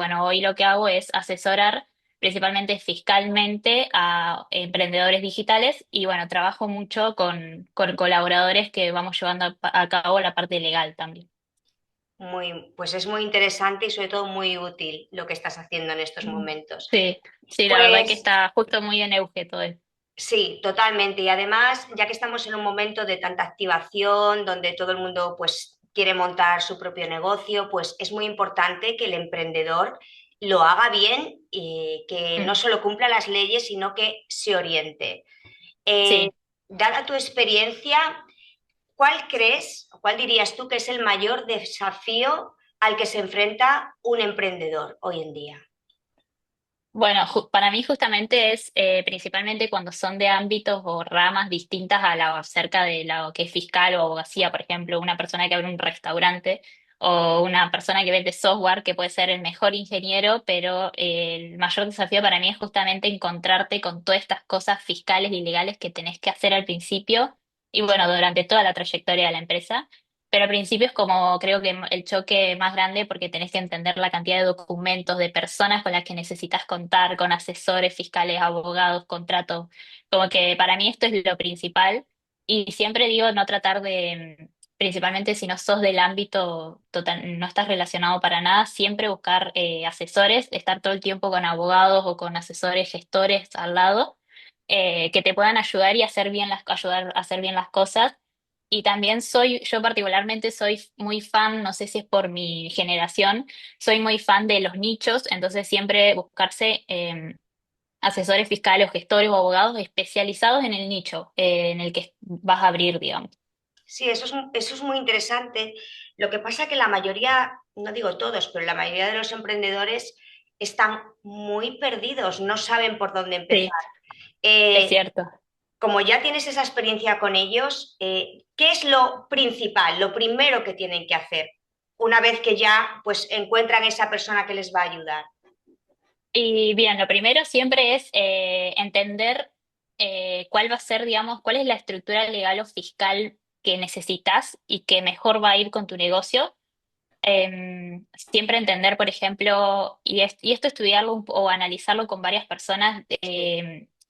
bueno, hoy lo que hago es asesorar principalmente fiscalmente a emprendedores digitales y bueno, trabajo mucho con colaboradores que vamos llevando a cabo la parte legal también. Pues es muy interesante y sobre todo muy útil lo que estás haciendo en estos Mm. momentos. Sí, sí, la verdad que Pues está justo muy en auge todo esto. sí, totalmente. Y además, ya que estamos en un momento de tanta activación, donde todo el mundo pues quiere montar su propio negocio, pues es muy importante que el emprendedor lo haga bien y que no Mm. solo cumpla las leyes, sino que se oriente. Eh, Sí. Dada tu experiencia, ¿cuál crees, o cuál dirías tú que es el mayor desafío al que se enfrenta un emprendedor hoy en día? Bueno, para mí justamente es principalmente cuando son de ámbitos o ramas distintas a la acerca de lo que es fiscal o abogacía, por ejemplo, una persona que abre un restaurante o una persona que vende software que puede ser el mejor ingeniero, pero el mayor desafío para mí es justamente encontrarte con todas estas cosas fiscales y legales que tenés que hacer al principio y bueno, durante toda la trayectoria de la empresa. Pero al principio es como creo que el choque más grande porque tenés que entender la cantidad de documentos, de personas con las que necesitas contar, con asesores fiscales, abogados, contratos. Como que para mí esto es lo principal. Y siempre digo no tratar de, principalmente si no sos del ámbito total, no estás relacionado para nada, siempre buscar asesores, estar todo el tiempo con abogados o con asesores, gestores al lado, que te puedan ayudar y hacer bien ayudar a hacer bien las cosas y también yo particularmente soy muy fan, no sé si es por mi generación, soy muy fan de los nichos, entonces siempre buscarse asesores fiscales, o gestores o abogados especializados en el nicho en el que vas a abrir, digamos. Sí, eso es muy interesante. Lo que pasa que la mayoría, no digo todos, pero la mayoría de los emprendedores están muy perdidos, no saben por dónde empezar. Sí, es Eh, cierto. Como ya tienes esa experiencia con ellos, ¿qué es lo principal, lo primero que tienen que hacer una vez que ya pues encuentran esa persona que les va a ayudar? Y bien, lo primero siempre es entender cuál va a ser, digamos, cuál es la estructura legal o fiscal que necesitas y que mejor va a ir con tu negocio. Siempre entender, por ejemplo, y esto estudiarlo o analizarlo con varias personas,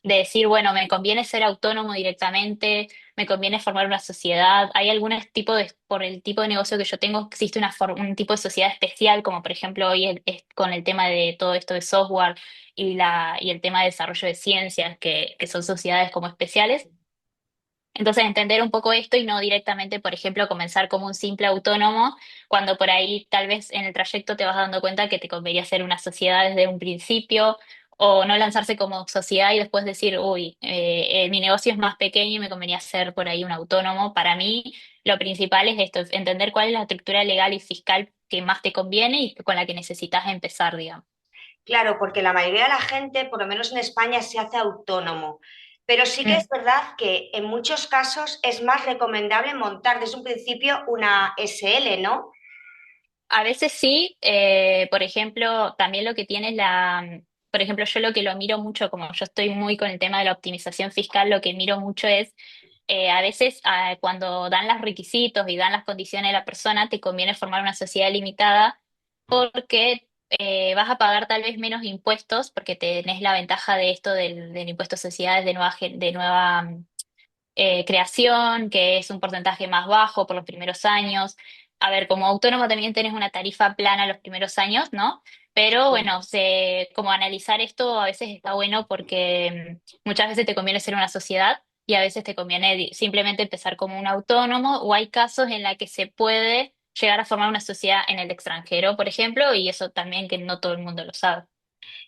de decir, bueno, me conviene ser autónomo directamente, me conviene formar una sociedad, hay algún tipo por el tipo de negocio que yo tengo, existe un tipo de sociedad especial, como por ejemplo hoy es con el tema de todo esto de software y el tema de desarrollo de ciencias, que son sociedades como especiales. Entonces, entender un poco esto y no directamente, por ejemplo, comenzar como un simple autónomo, cuando por ahí tal vez en el trayecto te vas dando cuenta que te convenía hacer una sociedad desde un principio, o no lanzarse como sociedad y después decir, uy, mi negocio es más pequeño y me convenía hacer por ahí un autónomo. Para mí, lo principal es esto, es entender cuál es la estructura legal y fiscal que más te conviene y con la que necesitas empezar, digamos. Claro, porque la mayoría de la gente, por lo menos en España, se hace autónomo. Pero sí que es Mm. verdad que en muchos casos es más recomendable montar desde un principio una SL, ¿no? A veces sí, por ejemplo, también lo que tiene es por ejemplo, yo lo que lo miro mucho, como yo estoy muy con el tema de la optimización fiscal, lo que miro mucho es, a veces cuando dan los requisitos y dan las condiciones de la persona, te conviene formar una sociedad limitada porque vas a pagar tal vez menos impuestos, porque tenés la ventaja de esto del impuesto a sociedades de nueva creación, que es un porcentaje más bajo por los primeros años. A ver, como autónomo también tenés una tarifa plana los primeros años, ¿no? Pero bueno, como analizar esto a veces está bueno porque muchas veces te conviene ser una sociedad y a veces te conviene simplemente empezar como un autónomo o hay casos en la que se puede llegar a formar una sociedad en el extranjero, por ejemplo, y eso también que no todo el mundo lo sabe.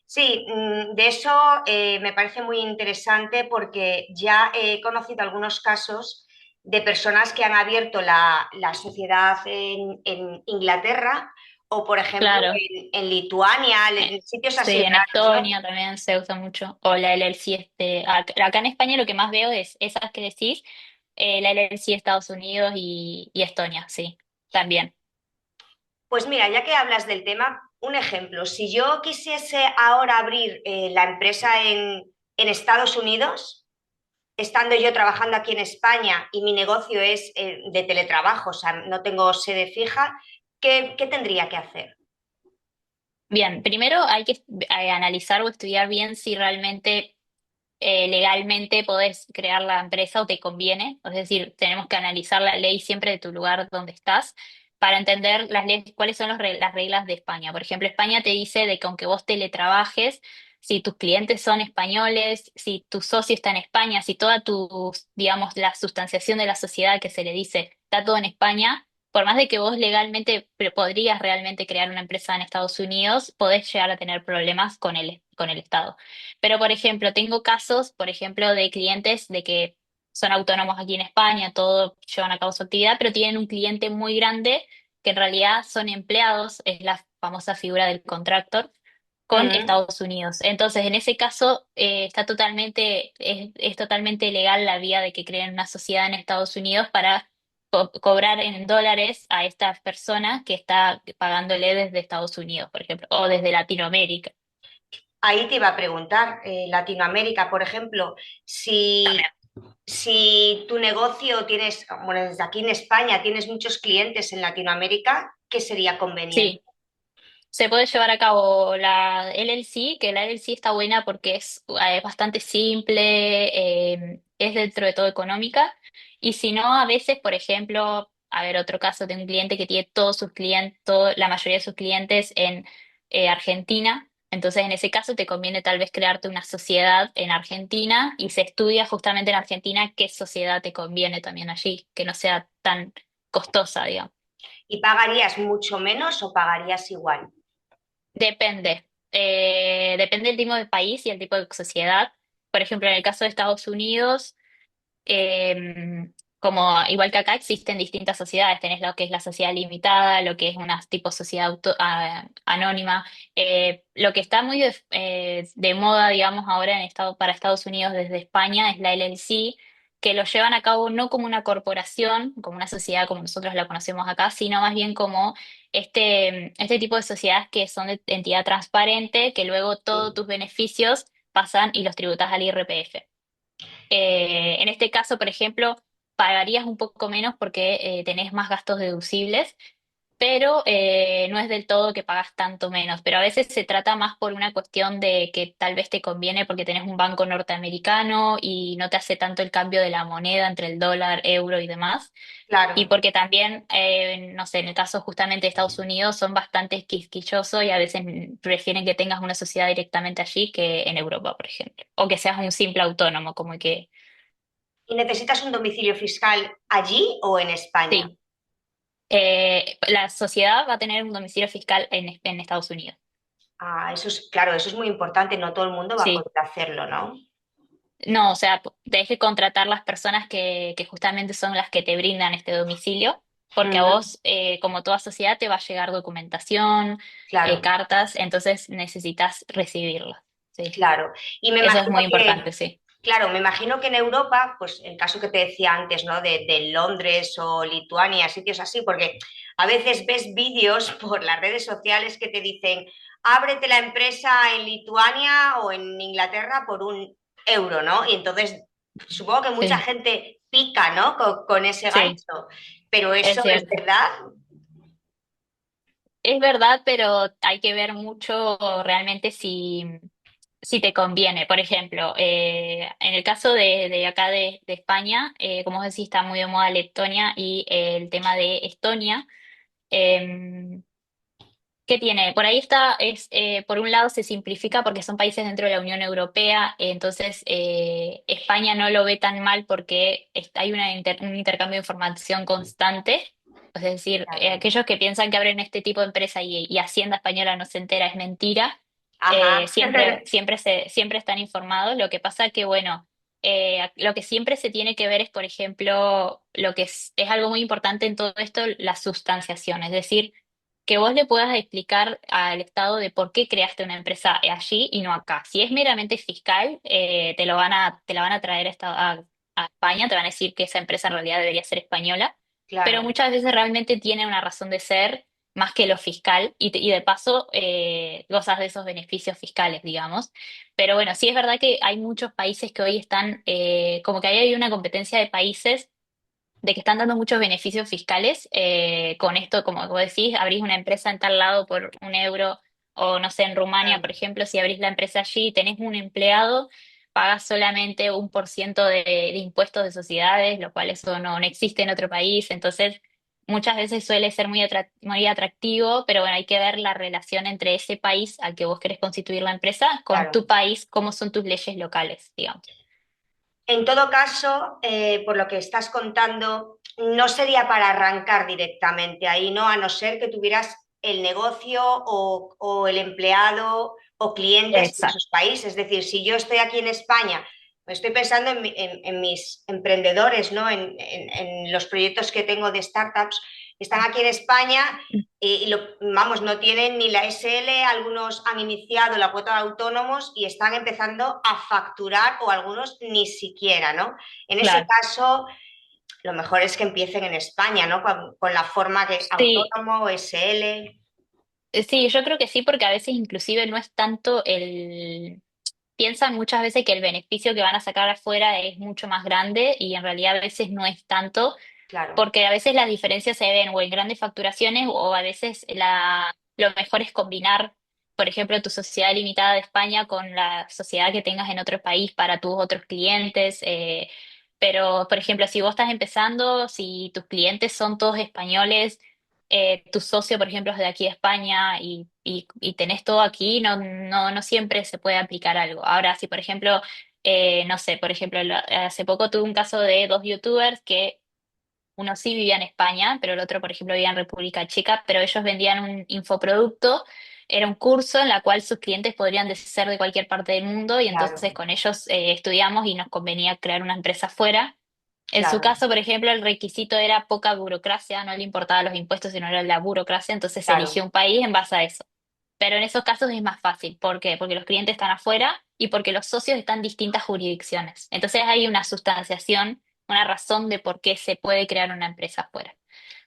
Sí, de eso me parece muy interesante porque ya he conocido algunos casos de personas que han abierto la sociedad en Inglaterra o, por ejemplo, Claro. en Lituania, Eh, en sitios Sí, así en raros, ¿no? Estonia también se usa mucho. O la LLC, acá en España lo que más veo es esas que decís, la LLC de Estados Unidos y Estonia, sí, también. Pues mira, ya que hablas del tema, un ejemplo, si yo quisiese ahora abrir la empresa en Estados Unidos, estando yo trabajando aquí en España y mi negocio es de teletrabajo, o sea, no tengo sede fija, ¿qué tendría que hacer? Bien, primero hay que analizar o estudiar bien si realmente legalmente podés crear la empresa o te conviene. Es decir, tenemos que analizar la ley siempre de tu lugar donde estás para entender las leyes, cuáles son las reglas de España. Por ejemplo, España te dice de que aunque vos teletrabajes, si tus clientes son españoles, si tu socio está en España, si toda tu, digamos, la sustanciación de la sociedad que se le dice está todo en España, por más de que vos legalmente podrías realmente crear una empresa en Estados Unidos, podés llegar a tener problemas con el Estado. Pero, por ejemplo, tengo casos, por ejemplo, de clientes de que son autónomos aquí en España, todo llevan a cabo su actividad, pero tienen un cliente muy grande que en realidad son empleados, es la famosa figura del contractor, con Mm. Estados Unidos. Entonces, en ese caso, es totalmente legal la vía de que creen una sociedad en Estados Unidos para cobrar en dólares a esta persona que está pagándole desde Estados Unidos, por ejemplo, o desde Latinoamérica Ahí te iba a preguntar, Latinoamérica, por ejemplo, si, también. si tu negocio tienes, bueno, desde aquí en España tienes muchos clientes en Latinoamérica, ¿qué sería conveniente? Sí. Se puede llevar a cabo la LLC, que la LLC está buena porque es bastante simple, es dentro de todo económica. Y si no, a veces, por ejemplo, a ver, otro caso de un cliente que tiene todos sus clientes, la mayoría de sus clientes en Argentina. Entonces, en ese caso, te conviene tal vez crearte una sociedad en Argentina y se estudia justamente en Argentina qué sociedad te conviene también allí, que no sea tan costosa, digamos. ¿Y pagarías mucho menos o pagarías igual? Depende. Depende del tipo de país y el tipo de sociedad. Por ejemplo, en el caso de Estados Unidos, eh, como igual que acá existen distintas sociedades, tenés lo que es la sociedad limitada, lo que es una tipo sociedad anónima. Lo que está muy de moda, digamos, ahora para Estados Unidos desde España es la LLC, que lo llevan a cabo no como una corporación, como una sociedad como nosotros la conocemos acá, sino más bien como este tipo de sociedades que son de entidad transparente, que luego todos tus beneficios pasan y los tributas al IRPF. En este caso, por ejemplo, pagarías un poco menos porque tenés más gastos deducibles, pero no es del todo que pagas tanto menos. Pero a veces se trata más por una cuestión de que tal vez te conviene porque tenés un banco norteamericano y no te hace tanto el cambio de la moneda entre el dólar, euro y demás. Y Claro. porque también, no sé, en el caso justamente de Estados Unidos son bastante quisquillosos y a veces prefieren que tengas una sociedad directamente allí que en Europa, por ejemplo. O que seas un simple autónomo, como que ¿Y necesitas un domicilio fiscal allí o en España? sí. La sociedad va a tener un domicilio fiscal en Estados Unidos. Ah, eso es, claro, eso es muy importante, no todo el mundo va a Sí. poder hacerlo, ¿no? No, o sea, tenés que contratar las personas que justamente son las que te brindan este domicilio, porque a Mm, vos, como toda sociedad, te va a llegar documentación, claro, cartas, entonces necesitas recibirlas. Sí. claro. Y me Eso es imagino muy que, importante, sí. claro, me imagino que en Europa, pues el caso que te decía antes, ¿no? De Londres o Lituania, sitios así, porque a veces ves vídeos por las redes sociales que te dicen, ábrete la empresa en Lituania o en Inglaterra por 1 euro, ¿no? Y entonces supongo que mucha Sí, gente pica, ¿no? Con ese sí, gancho. Pero es eso es cierto. verdad. Es verdad, pero hay que ver mucho realmente si te conviene. Por ejemplo, en el caso de acá de España, como vos decís, está muy de moda Letonia y el tema de Estonia. eh, ¿Qué tiene? Por ahí está, por un lado se simplifica porque son países dentro de la Unión Europea, entonces España no lo ve tan mal porque hay un intercambio de información constante. Es decir, Claro. aquellos que piensan que abren este tipo de empresa y Hacienda Española no se entera es mentira. Ajá. Siempre están informados. Lo que pasa que, bueno, lo que siempre se tiene que ver es, por ejemplo, lo que es algo muy importante en todo esto, la sustanciación. Es decir, que vos le puedas explicar al Estado de por qué creaste una empresa allí y no acá. Si es meramente fiscal, te la van a traer a España, te van a decir que esa empresa en realidad debería ser española, pero Claro. muchas veces realmente tiene una razón de ser más que lo fiscal y de paso gozas de esos beneficios fiscales, digamos. Pero bueno, sí es verdad que hay muchos países que hoy están, como que ahí hay una competencia de países de que están dando muchos beneficios fiscales con esto, como vos decís, abrís una empresa en tal lado por 1 euro O no sé, en Rumania, por ejemplo, si abrís la empresa allí y tenés un empleado, pagas solamente 1% de impuestos de sociedades, lo cual eso no existe en otro país. Entonces, muchas veces suele ser muy atractivo, pero bueno, hay que ver la relación entre ese país al que vos querés constituir la empresa con Claro. tu país, cómo son tus leyes locales, digamos. En todo caso, por lo que estás contando, no sería para arrancar directamente ahí, ¿no? A no ser que tuvieras el negocio o el empleado o clientes en Exacto. esos países. Es decir, si yo estoy aquí en España, estoy pensando en mis emprendedores, ¿no? En los proyectos que tengo de startups, están aquí en España vamos, no tienen ni la SL, algunos han iniciado la cuota de autónomos y están empezando a facturar o algunos ni siquiera, ¿no? En ese Claro. caso, lo mejor es que empiecen en España, ¿no? Con la forma que Sí, autónomo, SL, sí, yo creo que sí, porque a veces inclusive no es tanto el... Piensan muchas veces que el beneficio que van a sacar afuera es mucho más grande y en realidad a veces no es tanto, claro, porque a veces las diferencias se ven o en grandes facturaciones o a veces lo mejor es combinar, por ejemplo, tu sociedad limitada de España con la sociedad que tengas en otro país para tus otros clientes. Pero, por ejemplo, si vos estás empezando, si tus clientes son todos españoles, tu socio, por ejemplo, es de aquí de España y tenés todo aquí, no siempre se puede aplicar algo. Ahora, si por ejemplo, no sé, por ejemplo, hace poco tuve un caso de dos youtubers que uno sí vivía en España, pero el otro, por ejemplo, vivía en República Checa, pero ellos vendían un infoproducto, era un curso en la cual sus clientes podrían ser de cualquier parte del mundo y entonces claro, con ellos estudiamos y nos convenía crear una empresa fuera. En su claro, caso, por ejemplo, el requisito era poca burocracia, no le importaba los impuestos, sino era la burocracia, entonces se eligió claro, un país en base a eso. Pero en esos casos es más fácil. ¿Por qué? Porque los clientes están afuera y porque los socios están en distintas jurisdicciones. Entonces hay una sustanciación, una razón de por qué se puede crear una empresa afuera.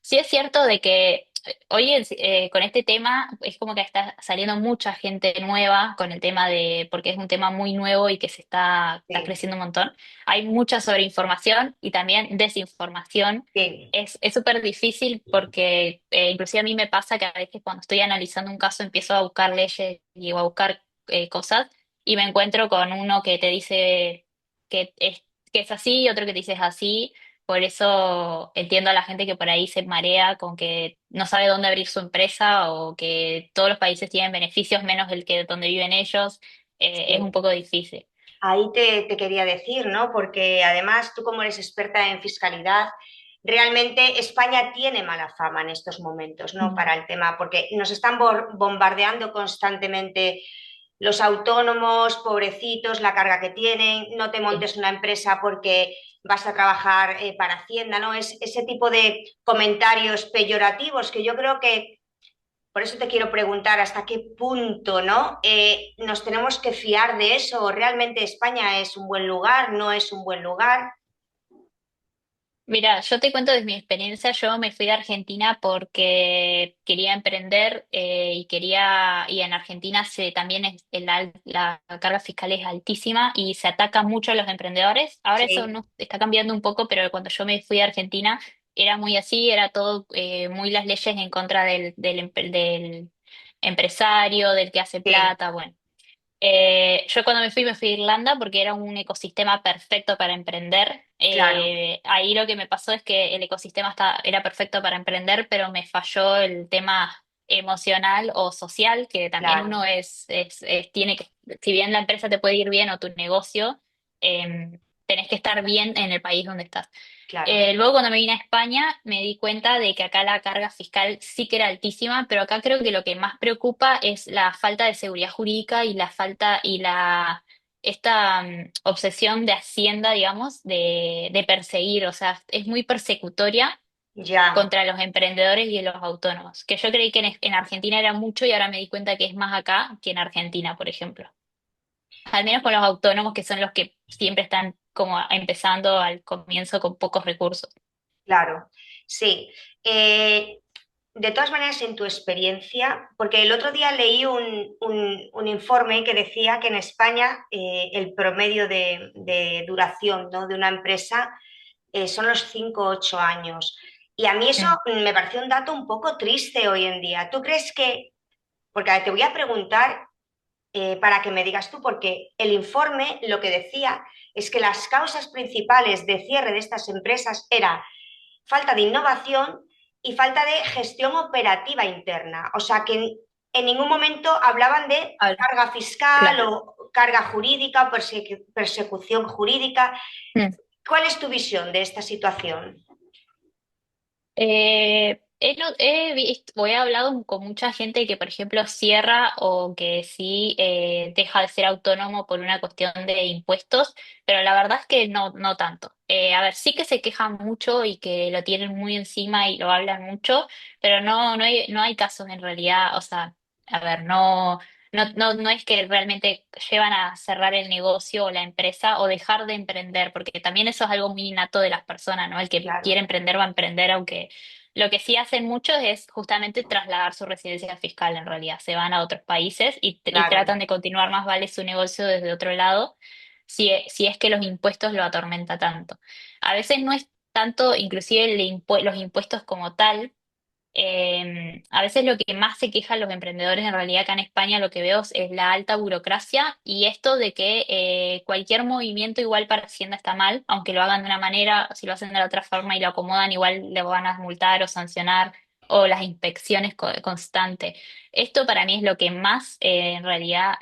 Sí es cierto de que hoy con este tema es como que está saliendo mucha gente nueva con el tema de, porque es un tema muy nuevo y que está sí, creciendo un montón. Hay mucha sobreinformación y también desinformación. sí, Es súper difícil porque inclusive a mí me pasa que a veces cuando estoy analizando un caso empiezo a buscar leyes y a buscar cosas y me encuentro con uno que te dice que que es así y otro que te dice es así. Por eso entiendo a la gente que por ahí se marea con que no sabe dónde abrir su empresa o que todos los países tienen beneficios menos el que donde viven ellos. Es un sí. poco difícil. Ahí te quería decir, ¿no? Porque además tú como eres experta en fiscalidad, realmente España tiene mala fama en estos momentos, ¿no? Mm. Para el tema, porque nos están bombardeando constantemente los autónomos, pobrecitos, la carga que tienen, no te Sí. montes una empresa porque vas a trabajar para Hacienda, ¿no? Es ese tipo de comentarios peyorativos que yo creo que por eso te quiero preguntar hasta qué punto, ¿no? Nos tenemos que fiar de eso. ¿Realmente España es un buen lugar? ¿No es un buen lugar? Mira, yo te cuento de mi experiencia. Yo me fui de Argentina porque quería emprender y en Argentina también la carga fiscal es altísima y se ataca mucho a los emprendedores. Ahora eso Sí, no está cambiando un poco, pero cuando yo me fui de Argentina era muy así, era todo muy las leyes en contra del empresario, del que hace sí, plata, bueno. Yo cuando me fui a Irlanda porque era un ecosistema perfecto para emprender. claro, Ahí lo que me pasó es que el ecosistema era perfecto para emprender, pero me falló el tema emocional o social, que también claro, uno tiene que, si bien la empresa te puede ir bien o tu negocio, tenés que estar bien en el país donde estás. claro, Luego cuando me vine a España me di cuenta de que acá la carga fiscal sí que era altísima, pero acá creo que lo que más preocupa es la falta de seguridad jurídica y la falta y esta obsesión de Hacienda, digamos, de perseguir, o sea, es muy persecutoria ya, contra los emprendedores y los autónomos, que yo creí que en Argentina era mucho y ahora me di cuenta que es más acá que en Argentina, por ejemplo. Al menos con los autónomos que son los que siempre están como empezando al comienzo con pocos recursos. claro, sí. De todas maneras, en tu experiencia, porque el otro día leí un informe que decía que en España el promedio de duración, ¿no? de una empresa son los 5 o 8 años. Y a mí eso Mm. me pareció un dato un poco triste hoy en día. ¿Tú crees que Porque te voy a preguntar para que me digas tú, porque el informe lo que decía es que las causas principales de cierre de estas empresas era falta de innovación y falta de gestión operativa interna. O sea, que en ningún momento hablaban de Habla, carga fiscal claro. o carga jurídica o persecución jurídica. ¿Cuál es tu visión de esta situación? He hablado con mucha gente que, por ejemplo, cierra o que sí deja de ser autónomo por una cuestión de impuestos, pero la verdad es que no tanto. A ver, sí que se quejan mucho y que lo tienen muy encima y lo hablan mucho, pero no hay casos en realidad, o sea, a ver, no es que realmente llevan a cerrar el negocio o la empresa o dejar de emprender, porque también eso es algo muy innato de las personas, ¿no? El que quiere Claro, emprender va a emprender, aunque lo que sí hacen muchos es justamente trasladar su residencia fiscal en realidad. Se van a otros países y claro, tratan de continuar más vale su negocio desde otro lado, si es que los impuestos lo atormenta tanto. A veces no es tanto, inclusive los impuestos como tal. A veces lo que más se quejan los emprendedores en realidad acá en España lo que veo es la alta burocracia y esto de que cualquier movimiento igual para Hacienda está mal, aunque lo hagan de una manera, si lo hacen de la otra forma y lo acomodan, igual le van a multar o sancionar o las inspecciones constantes. Esto para mí es lo que más en realidad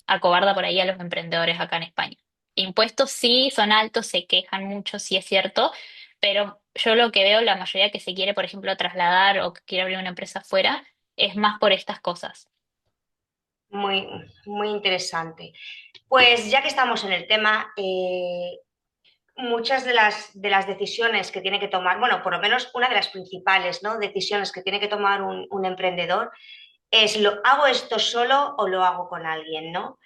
acobarda por ahí a los emprendedores acá en España. Impuestos sí son altos, se quejan mucho, sí es cierto, pero yo lo que veo, la mayoría que se quiere, por ejemplo, trasladar o que quiere abrir una empresa afuera, es más por estas cosas. muy, muy interesante. Pues ya que estamos en el tema, muchas de las decisiones que tiene que tomar, bueno, por lo menos una de las principales, ¿no? Decisiones que tiene que tomar un emprendedor es, ¿lo hago esto solo o lo hago con alguien, ¿no?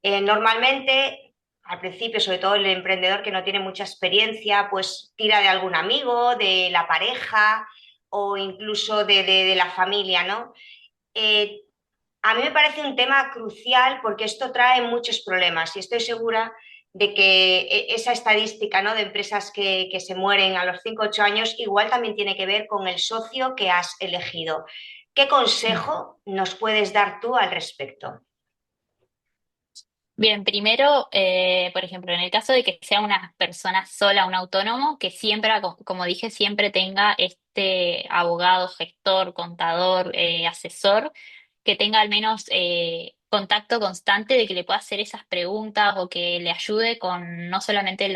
Normalmente, al principio, sobre todo el emprendedor que no tiene mucha experiencia, pues tira de algún amigo, de la pareja o incluso de la familia, ¿no? Eh, a mí me parece un tema crucial porque esto trae muchos problemas y estoy segura de que esa estadística, ¿no? De empresas que se mueren a los 5 o 8 años igual también tiene que ver con el socio que has elegido. ¿Qué Mm. consejo nos puedes dar tú al respecto? Bien, primero, por ejemplo, en el caso de que sea una persona sola, un autónomo, que siempre, como dije, siempre tenga este abogado, gestor, contador, asesor, que tenga al menos contacto constante de que le pueda hacer esas preguntas o que le ayude con no solamente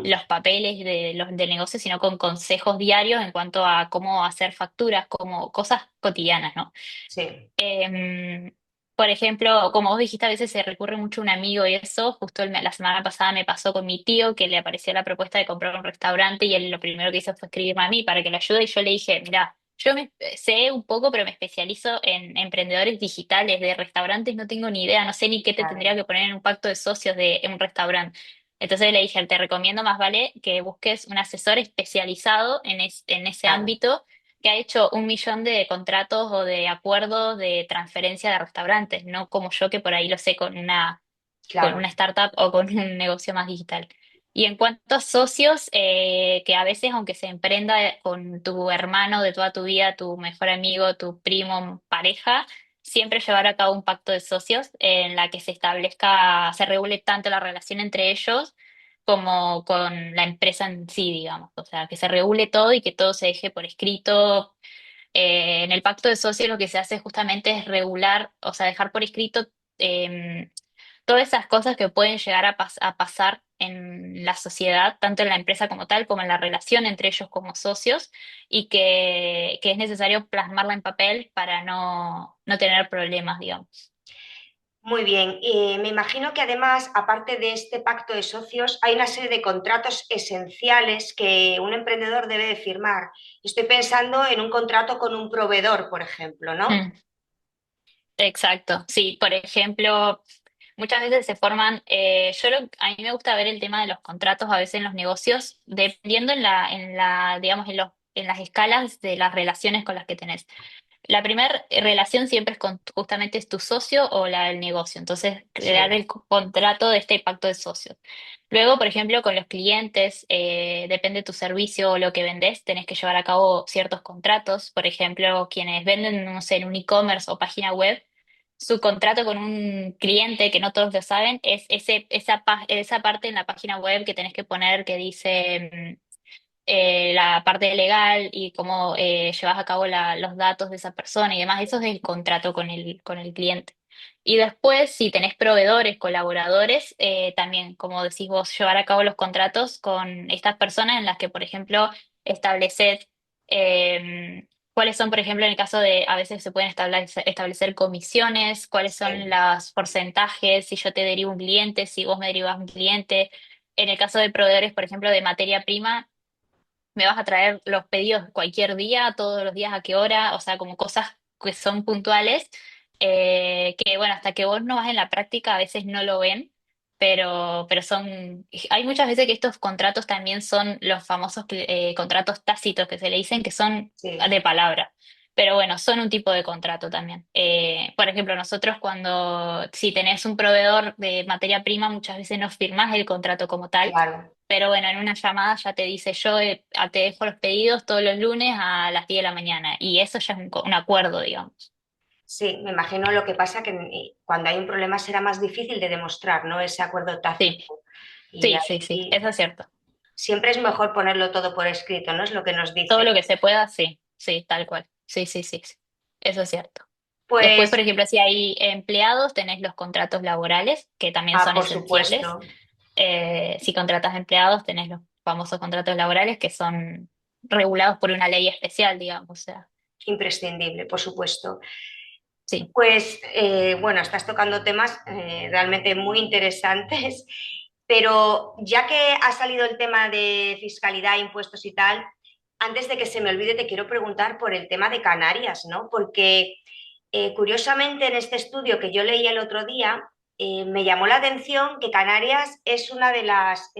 los papeles del negocio, sino con consejos diarios en cuanto a cómo hacer facturas, como cosas cotidianas, ¿no? Sí, Em, por ejemplo, como vos dijiste, a veces se recurre mucho a un amigo y eso. Justo la semana pasada me pasó con mi tío que le apareció la propuesta de comprar un restaurante y él lo primero que hizo fue escribirme a mí para que le ayude y yo le dije, mira, yo sé un poco, pero me especializo en emprendedores digitales de restaurantes, no tengo ni idea, no sé ni qué te claro, tendría que poner en un pacto de socios de en un restaurante. Entonces le dije, te recomiendo más vale que busques un asesor especializado en ese claro, ámbito que ha hecho 1 millón de contratos o de acuerdos de transferencia de restaurantes, no como yo que por ahí lo sé con una claro. startup o con un negocio más digital. Y en cuanto a socios, que a veces aunque se emprenda con tu hermano de toda tu vida, tu mejor amigo, tu primo, pareja, siempre llevar a cabo un pacto de socios en la que se establezca, se regule tanto la relación entre ellos como con la empresa en sí, digamos. O sea, que se regule todo y que todo se deje por escrito. En el pacto de socios lo que se hace justamente es regular, o sea, dejar por escrito eh, todas esas cosas que pueden llegar a pasar en la sociedad, tanto en la empresa como tal, como en la relación entre ellos como socios, y que es necesario plasmarla en papel para no tener problemas, digamos. Muy bien. Me imagino que además, aparte de este pacto de socios, hay una serie de contratos esenciales que un emprendedor debe de firmar. Estoy pensando en un contrato con un proveedor, por ejemplo, ¿no? Mm, exacto, sí, por ejemplo. Muchas veces se forman, a mí me gusta ver el tema de los contratos a veces en los negocios, dependiendo digamos, en las escalas de las relaciones con las que tenés. la primera relación siempre es con justamente es tu socio o la del negocio. Entonces, crear Sí, el contrato de este pacto de socios. Luego, por ejemplo, con los clientes, depende de tu servicio o lo que vendes, tenés que llevar a cabo ciertos contratos. Por ejemplo, quienes venden, no sé, en un e-commerce o página web, su contrato con un cliente, que no todos lo saben, es esa parte en la página web que tenés que poner que dice la parte legal y cómo llevas a cabo los datos de esa persona y demás. Eso es el contrato con el cliente. Y después, si tenés proveedores, colaboradores, también, como decís vos, llevar a cabo los contratos con estas personas en las que, por ejemplo, establecer cuáles son, por ejemplo, en el caso de, a veces se pueden establecer comisiones, cuáles son sí, los porcentajes, si yo te derivo un cliente, si vos me derivas un cliente. En el caso de proveedores, por ejemplo, de materia prima, me vas a traer los pedidos cualquier día, todos los días, a qué hora, o sea, como cosas que son puntuales, que bueno, hasta que vos no vas en la práctica a veces no lo ven, pero son, hay muchas veces que estos contratos también son los famosos contratos tácitos que se le dicen que son sí, de palabra. Pero bueno, son un tipo de contrato también. Por ejemplo, nosotros cuando, si tenés un proveedor de materia prima, muchas veces no firmás el contrato como tal, claro. pero bueno, en una llamada ya te dice yo te dejo los pedidos todos los lunes a las 10 de la mañana y eso ya es un acuerdo, digamos. Sí, me imagino lo que pasa que cuando hay un problema será más difícil de demostrar, ¿no? Ese acuerdo tácito. Sí, Y sí, sí, sí, ahí eso es cierto. siempre es mejor ponerlo todo por escrito, ¿no? Es lo que nos Todo dicen. lo que se pueda, sí, sí, tal cual. Sí, sí, sí, sí. Eso es cierto. Después, Pues, por ejemplo, si hay empleados, tenés los contratos laborales, que también son por esenciales. supuesto, Si contratas empleados, tenés los famosos contratos laborales que son regulados por una ley especial, digamos. O sea, imprescindible, por supuesto. sí. Pues bueno, estás tocando temas realmente muy interesantes, pero ya que ha salido el tema de fiscalidad, impuestos y tal, antes de que se me olvide, te quiero preguntar por el tema de Canarias, ¿no? Porque curiosamente en este estudio que yo leí el otro día, me llamó la atención que Canarias es una de las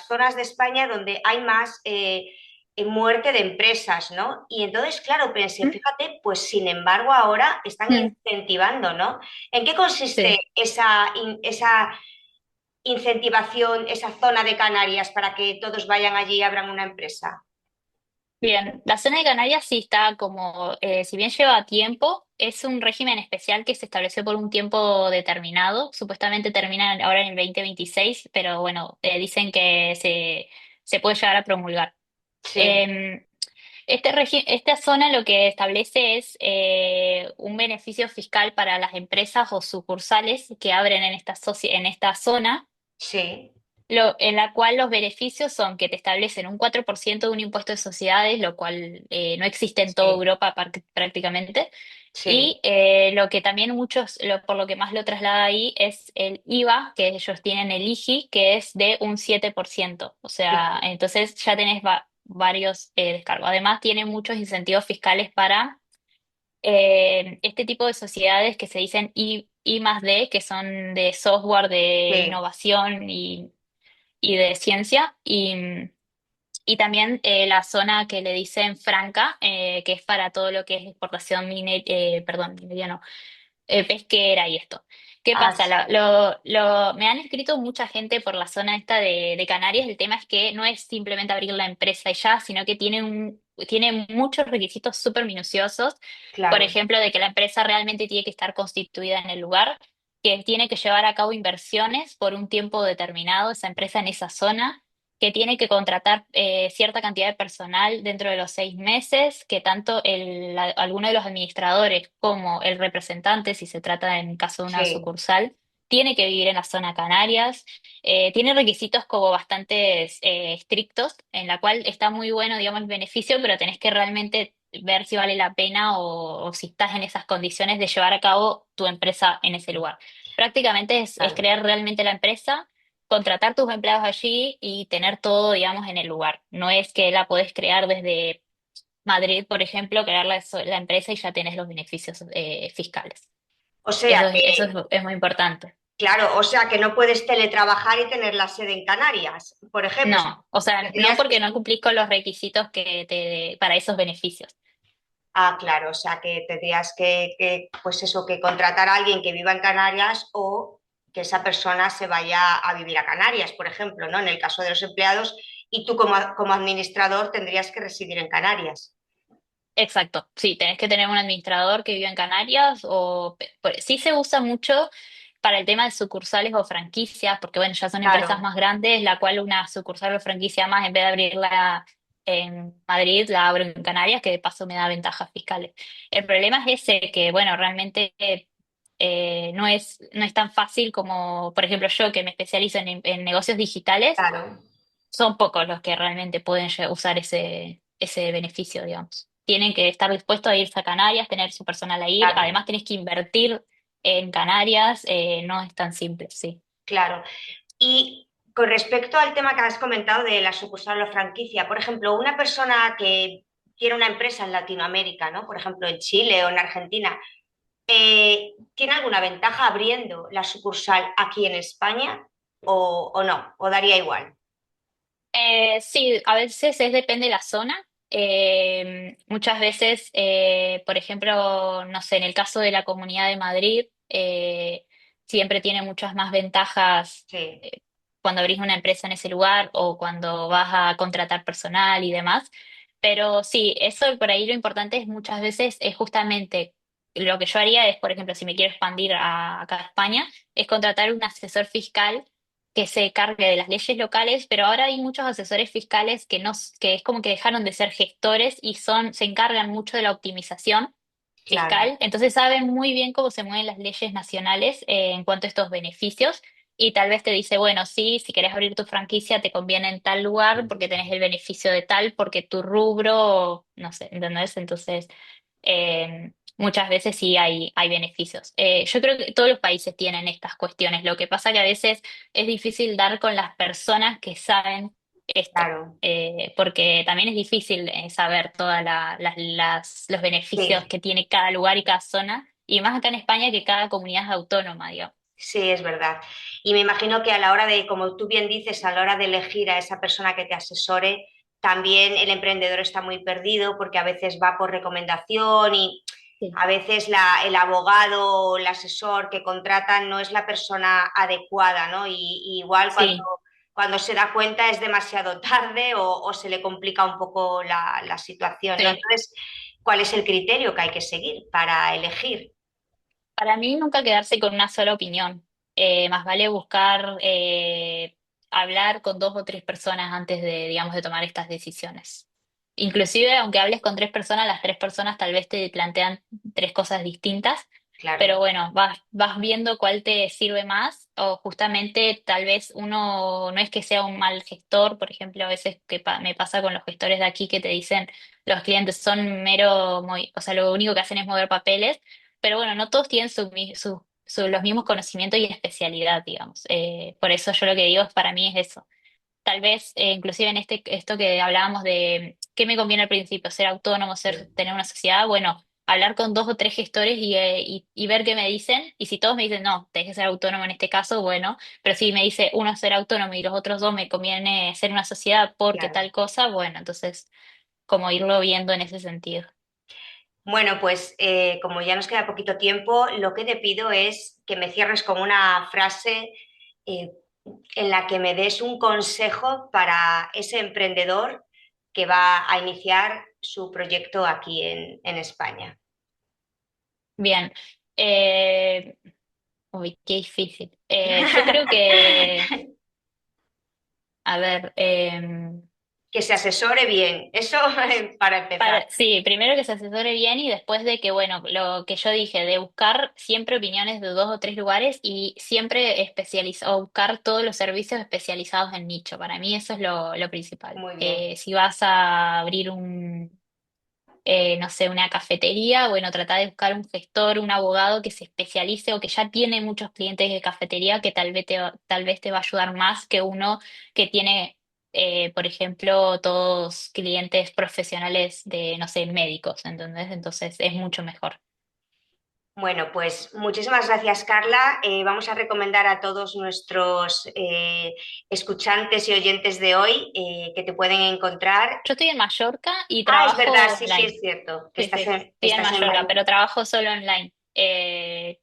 zonas de España donde hay más muerte de empresas, ¿no? Y entonces, claro, pensé, Mm, fíjate, pues sin embargo ahora están mm, incentivando, ¿no? ¿En qué consiste sí. esa incentivación, esa zona de Canarias para que todos vayan allí y abran una empresa? Bien, la zona de Canarias sí está como, si bien lleva tiempo, es un régimen especial que se estableció por un tiempo determinado. Supuestamente termina ahora en el 2026, pero bueno, dicen que se puede llegar a promulgar. Sí, Eh, esta zona lo que establece es un beneficio fiscal para las empresas o sucursales que abren en en esta zona, sí, en la cual los beneficios son que te establecen un 4% de un impuesto de sociedades, lo cual no existe en toda sí, Europa prácticamente. sí, Y lo que también por lo que más lo traslada ahí es el IVA, que ellos tienen el IGI, que es de un 7%. O sea, entonces ya tenés varios descargos. Además, tiene muchos incentivos fiscales para este tipo de sociedades que se dicen I más D, que son de software, de sí, innovación y de ciencia, y también la zona que le dicen franca, que es para todo lo que es exportación perdón, minería no, pesquera y esto. ¿Qué ah, pasa? sí, Me han escrito mucha gente por la zona esta de Canarias. El tema es que no es simplemente abrir la empresa y ya, sino que tiene muchos requisitos súper minuciosos. Por claro, ejemplo, de que la empresa realmente tiene que estar constituida en el lugar, que tiene que llevar a cabo inversiones por un tiempo determinado, esa empresa en esa zona, que tiene que contratar cierta cantidad de personal dentro de los 6 meses, que tanto alguno de los administradores como el representante, si se trata en caso de una sí, sucursal, tiene que vivir en la zona Canarias. Tiene requisitos como bastante estrictos, en la cual está muy bueno, digamos, el beneficio, pero tenés que realmente ver si vale la pena o si estás en esas condiciones de llevar a cabo tu empresa en ese lugar. Prácticamente es claro. crear realmente la empresa, contratar tus empleados allí y tener todo, digamos, en el lugar. No es que la podés crear desde Madrid, por ejemplo, crear la empresa y ya tenés los beneficios fiscales. O sea Eso que, es muy importante. claro, o sea que no puedes teletrabajar y tener la sede en Canarias, por ejemplo. No, o sea, no Tendrías porque que- no cumplís con los requisitos para esos beneficios. Ah, claro, o sea que tendrías pues eso, que contratar a alguien que viva en Canarias o que esa persona se vaya a vivir a Canarias, por ejemplo, ¿no? En el caso de los empleados, y tú como administrador tendrías que residir en Canarias. Exacto, sí, tenés que tener un administrador que viva en Canarias sí se usa mucho para el tema de sucursales o franquicias, porque bueno, ya son empresas Claro, más grandes, la cual una sucursal o franquicia más, en vez de abrirla en Madrid, la abro en Canarias, que de paso me da ventajas fiscales. El problema es ese, que bueno, realmente no es tan fácil como, por ejemplo, yo que me especializo en negocios digitales, claro, son pocos los que realmente pueden usar ese beneficio, digamos. Tienen que estar dispuestos a irse a Canarias, tener su personal a ir, claro, además tienes que invertir en Canarias, no es tan simple, sí. claro. Y con respecto al tema que has comentado de la sucursal o franquicia, por ejemplo, una persona que tiene una empresa en Latinoamérica, ¿no? Por ejemplo, en Chile o en Argentina, ¿tiene alguna ventaja abriendo la sucursal aquí en España o no? ¿O daría igual? Sí, a veces depende de la zona. Muchas veces, por ejemplo, no sé, en el caso de la Comunidad de Madrid, siempre tiene muchas más ventajas Sí, cuando abrís una empresa en ese lugar o cuando vas a contratar personal y demás. Pero sí, eso por ahí lo importante es muchas veces es justamente lo que yo haría es, por ejemplo, si me quiero expandir acá a España, es contratar un asesor fiscal que se cargue de las leyes locales, pero ahora hay muchos asesores fiscales que no, que es como que dejaron de ser gestores y se encargan mucho de la optimización claro, fiscal, entonces saben muy bien cómo se mueven las leyes nacionales en cuanto a estos beneficios y tal vez te dice, bueno, sí, si querés abrir tu franquicia te conviene en tal lugar porque tenés el beneficio de tal, porque tu rubro, no sé, ¿entendés? Entonces, muchas veces sí hay beneficios. Yo creo que todos los países tienen estas cuestiones, lo que pasa que a veces es difícil dar con las personas que saben esto, claro. porque también es difícil saber todos los beneficios Sí, que tiene cada lugar y cada zona, y más acá en España que cada comunidad es autónoma, digamos. sí, es verdad. Y me imagino que a la hora de, como tú bien dices, a la hora de elegir a esa persona que te asesore, también el emprendedor está muy perdido porque a veces va por recomendación y Sí. a veces el abogado o el asesor que contratan no es la persona adecuada, ¿no? Y igual Sí, cuando se da cuenta es demasiado tarde o se le complica un poco la situación, ¿no? sí. Entonces, ¿cuál es el criterio que hay que seguir para elegir? Para mí nunca quedarse con una sola opinión. Más vale buscar hablar con dos o tres personas antes de, digamos, de tomar estas decisiones. Inclusive, aunque hables con tres personas, las tres personas tal vez te plantean tres cosas distintas, pero Claro, bueno, vas viendo cuál te sirve más o justamente tal vez uno no es que sea un mal gestor, por ejemplo, a veces me pasa con los gestores de aquí que te dicen los clientes son o sea, lo único que hacen es mover papeles, pero bueno, no todos tienen los mismos conocimientos y especialidad, digamos. Por eso yo lo que digo para mí es eso. Tal vez, inclusive en esto que hablábamos de qué me conviene al principio, ser autónomo, tener una sociedad, bueno, hablar con dos o tres gestores y ver qué me dicen. Y si todos me dicen, no, tenés que ser autónomo en este caso, bueno, pero si me dice uno ser autónomo y los otros dos me conviene ser una sociedad porque claro. tal cosa, bueno, entonces como irlo viendo en ese sentido. Bueno, pues como ya nos queda poquito tiempo, lo que te pido es que me cierres con una frase eh, en la que me des un consejo para ese emprendedor que va a iniciar su proyecto aquí en España. Bien. Eh, Uy, qué difícil. Yo creo que, a ver, Que se asesore bien, eso para empezar. sí, primero que se asesore bien y después de que, bueno, lo que yo dije, de buscar siempre opiniones de dos o tres lugares y siempre especializar o buscar todos los servicios especializados en nicho. Para mí eso es lo principal. Muy bien, Si vas a abrir no sé, una cafetería, bueno, trata de buscar un gestor, un abogado que se especialice o que ya tiene muchos clientes de cafetería que tal vez te va a ayudar más que uno que tiene, por ejemplo, todos clientes profesionales de, no sé, médicos, ¿entendés? Entonces es mucho mejor. Bueno, pues muchísimas gracias, Carla. Vamos a recomendar a todos nuestros escuchantes y oyentes de hoy que te pueden encontrar. Yo estoy en Mallorca y Ah, es verdad, trabajo sí, sí, online. es cierto, que Sí, sí, estoy en estás en Mallorca, Madrid. pero trabajo solo online.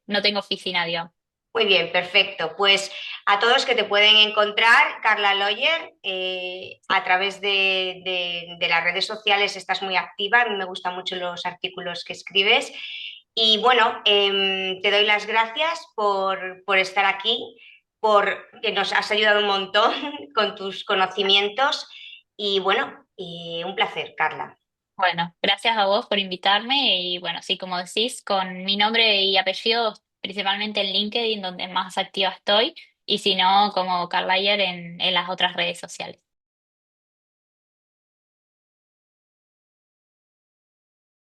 No tengo oficina, digamos. Muy bien, perfecto. Pues a todos que te pueden encontrar, Carla Loyer, Sí. a través de las redes sociales estás muy activa, a mí me gustan mucho los artículos que escribes. Y bueno, te doy las gracias por estar aquí, por que nos has ayudado un montón con tus conocimientos. Y bueno, y un placer, Carla. Bueno, gracias a vos por invitarme y bueno, sí, como decís, con mi nombre y apellido, principalmente en LinkedIn, donde más activa estoy, y si no, como Carlayer en las otras redes sociales.